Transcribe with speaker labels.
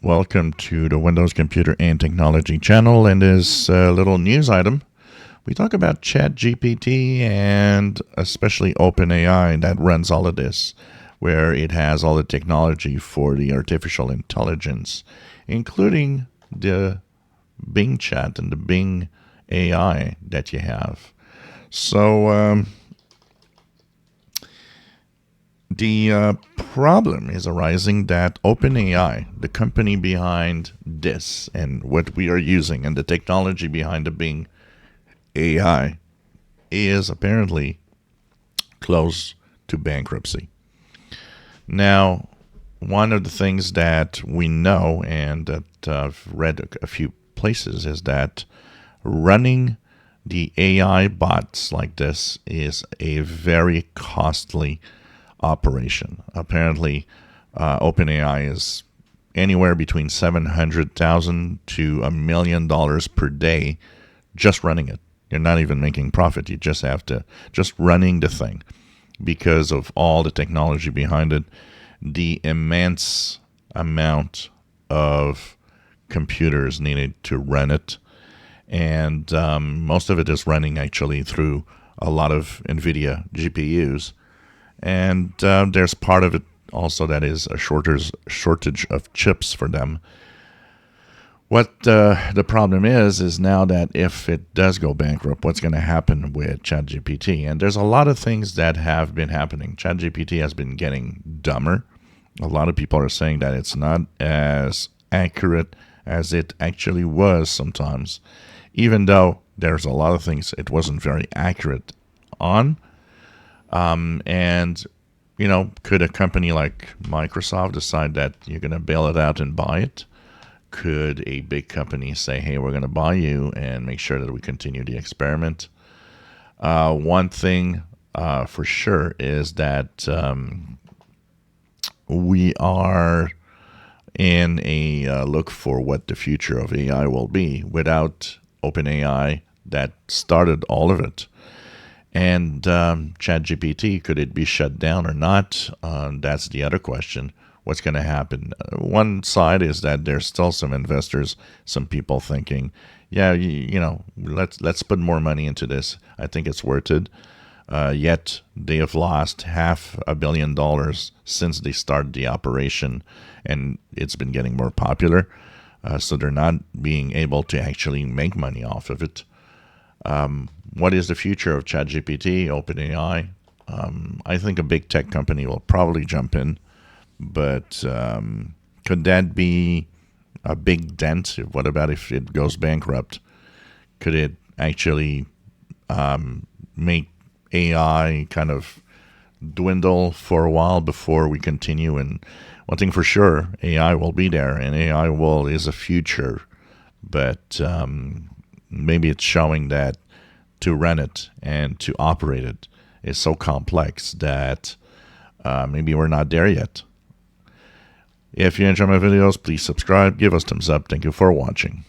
Speaker 1: Welcome to the Windows Computer and Technology channel. And this little news item, we talk about ChatGPT and especially OpenAI that runs all of this, where it has all the technology for the artificial intelligence, including the Bing chat and the Bing AI that you have. So the problem is arising that OpenAI, the company behind this and what we are using and the technology behind the Bing AI, is apparently close to bankruptcy. Now, one of the things that we know and that I've read a few places is that running the AI bots like this is a very costly operation. Apparently, OpenAI is anywhere between $700,000 to $1 million per day just running it. You're not even making profit. You just have to just running the thing because of all the technology behind it, the immense amount of computers needed to run it, and most of it is running actually through a lot of NVIDIA GPUs. And there's part of it also that is a shortage of chips for them. What the problem is now that if it does go bankrupt, what's going to happen with ChatGPT? And there's a lot of things that have been happening. ChatGPT has been getting dumber. A lot of people are saying that it's not as accurate as it actually was sometimes, even though there's a lot of things it wasn't very accurate on. And, could a company like Microsoft decide that you're going to bail it out and buy it? Could a big company say, hey, we're going to buy you and make sure that we continue the experiment? One thing for sure is that we are in a look for what the future of AI will be without OpenAI that started all of it. And ChatGPT, could it be shut down or not? That's the other question. What's going to happen? One side is that there's still some investors, some people thinking, yeah, let's put more money into this. I think it's worth it. Yet they have lost $500 million since they started the operation, and it's been getting more popular. So they're not being able to actually make money off of it. What is the future of ChatGPT, OpenAI? I think a big tech company will probably jump in. But could that be a big dent? What about if it goes bankrupt? Could it actually make AI kind of dwindle for a while before we continue? And one thing for sure, AI will be there, and AI is a future. But maybe it's showing that to run it and to operate it is so complex that maybe we're not there yet. If you enjoy my videos, please subscribe, give us thumbs up. Thank you for watching.